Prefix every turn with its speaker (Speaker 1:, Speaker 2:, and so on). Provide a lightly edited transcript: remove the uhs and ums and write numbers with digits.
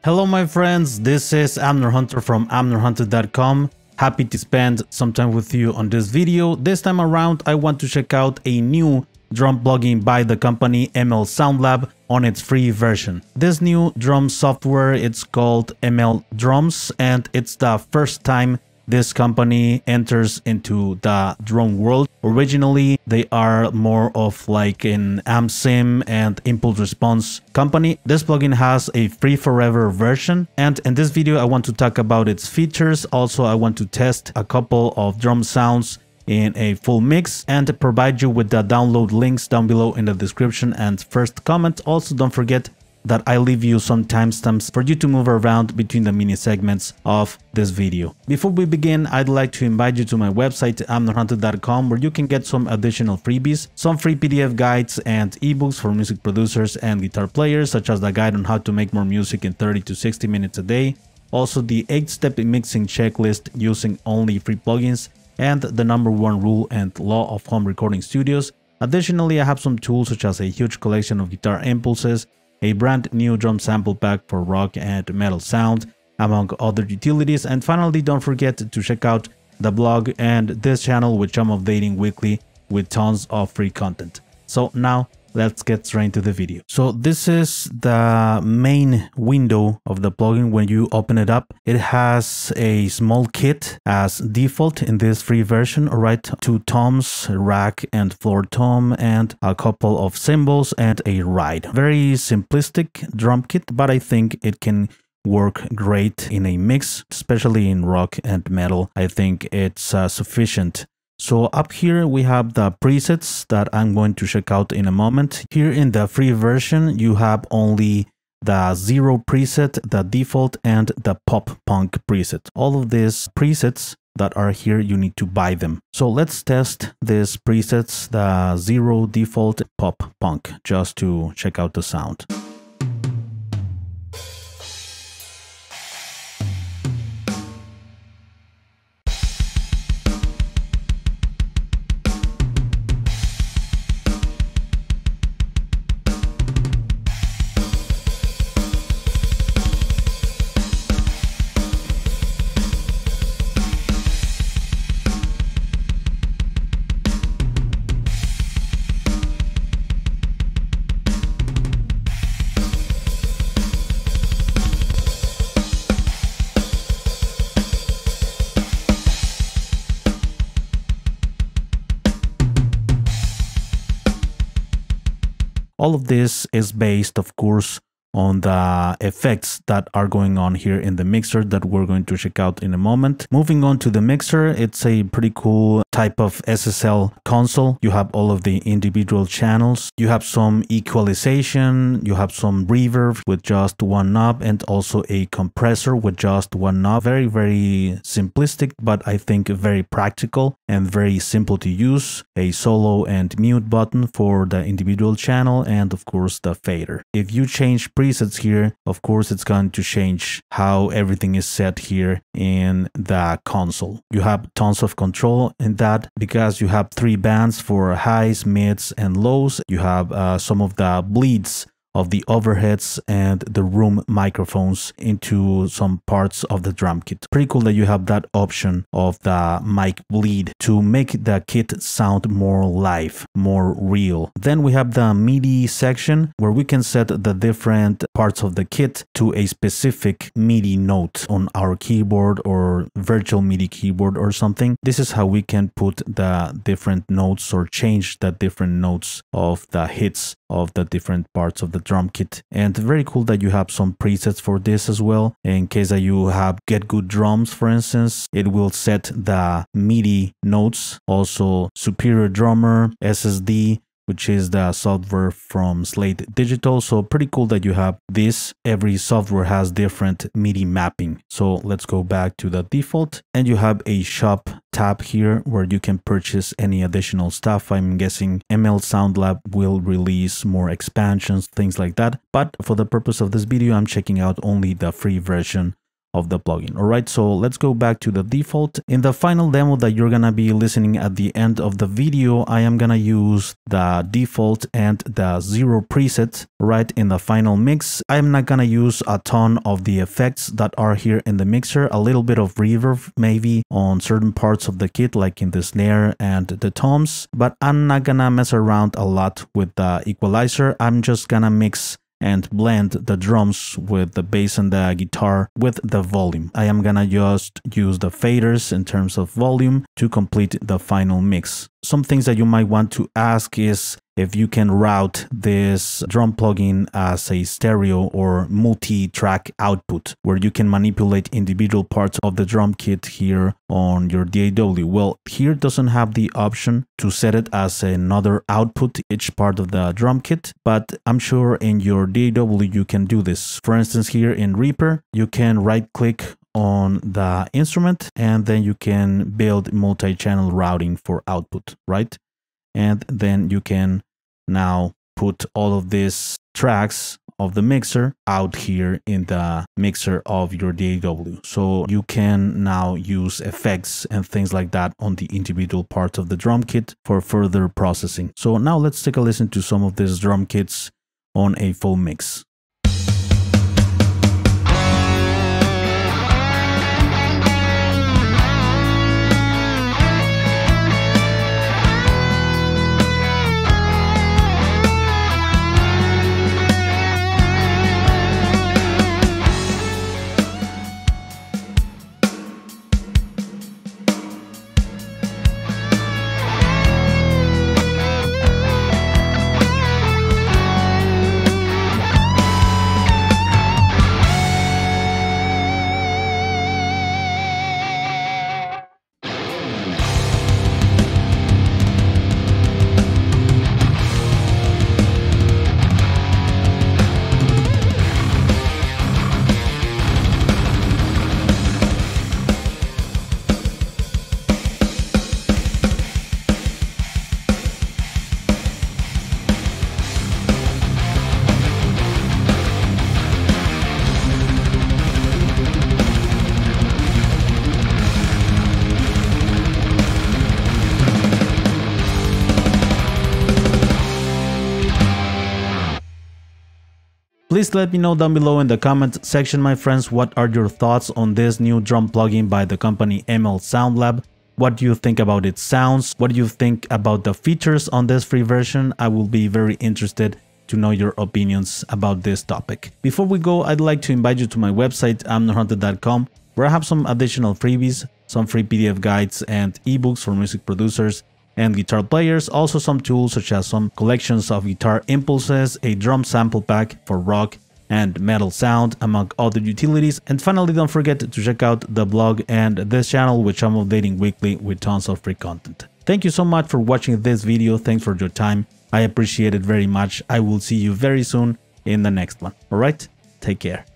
Speaker 1: Hello my friends, this is Amner Hunter from AmnerHunter.com. Happy to spend some time with you on this video. This time around I want to check out a new drum plugin by the company ML Soundlab on its free version. This new drum software, it's called ML Drums, and it's the first time this company enters into the drum world. Originally, they are more of like an amp sim and impulse response company. This plugin has a free forever version, and in this video I want to talk about its features. Also, I want to test a couple of drum sounds in a full mix and provide you with the download links down below in the description and first comment. Also, don't forget that I leave you some timestamps for you to move around between the mini segments of this video. Before we begin, I'd like to invite you to my website amnerhunter.com, where you can get some additional freebies, some free PDF guides and ebooks for music producers and guitar players, such as the guide on how to make more music in 30 to 60 minutes a day, also the 8-step mixing checklist using only free plugins, and the #1 rule and law of home recording studios. Additionally, I have some tools such as a huge collection of guitar impulses, a brand new drum sample pack for rock and metal sound, among other utilities. And finally, don't forget to check out the blog and this channel, which I'm updating weekly with tons of free content. So now let's get straight into the video. So this is the main window of the plugin. When you open it up, it has a small kit as default in this free version. All right, 2 toms, rack and floor tom, and a couple of cymbals and a ride. Very simplistic drum kit, but I think it can work great in a mix, especially in rock and metal. I think it's sufficient. So up here we have the presets that I'm going to check out in a moment. Here in the free version you have only the 0 preset, the default, and the pop punk preset. All of these presets that are here, you need to buy them. So let's test these presets, the 0, default, pop punk, just to check out the sound. All of this is based, of course, on the effects that are going on here in the mixer that we're going to check out in a moment. Moving on to the mixer, it's a pretty cool type of SSL console. You have all of the individual channels. You have some equalization, you have some reverb with just 1 knob, and also a compressor with just 1 knob. Very, very simplistic, but I think very practical and very simple to use. A solo and mute button for the individual channel, and of course the fader. If you change presets here, of course it's going to change how everything is set here in the console. You have tons of control in that because you have 3 bands for highs, mids, and lows. You have some of the bleeds of the overheads and the room microphones into some parts of the drum kit. Pretty cool that you have that option of the mic bleed to make the kit sound more live, more real. Then we have the MIDI section where we can set the different parts of the kit to a specific MIDI note on our keyboard or virtual MIDI keyboard or something. This is how we can put the different notes or change the different notes of the hits of the different parts of the drum kit. And very cool that you have some presets for this as well. In case that you have Get Good Drums, for instance, it will set the MIDI notes. Also Superior Drummer, SSD, which is the software from Vst Digital. So pretty cool that you have this. Every software has different MIDI mapping. So let's go back to the default, and you have a shop tab here where you can purchase any additional stuff. I'm guessing ML Soundlab will release more expansions, things like that. But for the purpose of this video, I'm checking out only the free version of the plugin. Alright, so let's go back to the default. In the final demo that you're gonna be listening at the end of the video, I am gonna use the default and the 0 preset right in the final mix. I'm not gonna use a ton of the effects that are here in the mixer, a little bit of reverb maybe on certain parts of the kit like in the snare and the toms, but I'm not gonna mess around a lot with the equalizer. I'm just gonna mix and blend the drums with the bass and the guitar with the volume. I am gonna just use the faders in terms of volume to complete the final mix. Some things that you might want to ask is if you can route this drum plugin as a stereo or multi-track output, where you can manipulate individual parts of the drum kit here on your DAW. Well, here doesn't have the option to set it as another output, each part of the drum kit, but I'm sure in your DAW you can do this. For instance, here in Reaper, you can right-click on the instrument and then you can build multi-channel routing for output, right? And then you can now put all of these tracks of the mixer out here in the mixer of your DAW. So you can now use effects and things like that on the individual parts of the drum kit for further processing. So now let's take a listen to some of these drum kits on a full mix. Please let me know down below in the comment section, my friends, what are your thoughts on this new drum plugin by the company ML Sound Lab? What do you think about its sounds? What do you think about the features on this free version? I will be very interested to know your opinions about this topic. Before we go, I'd like to invite you to my website, amnorhunter.com, where I have some additional freebies, some free PDF guides and ebooks for music producers and guitar players, also some tools such as some collections of guitar impulses, a drum sample pack for rock and metal sound, among other utilities. And finally, don't forget to check out the blog and this channel, which I'm updating weekly with tons of free content. Thank you so much for watching this video. Thanks for your time. I appreciate it very much. I will see you very soon in the next one. All right, take care.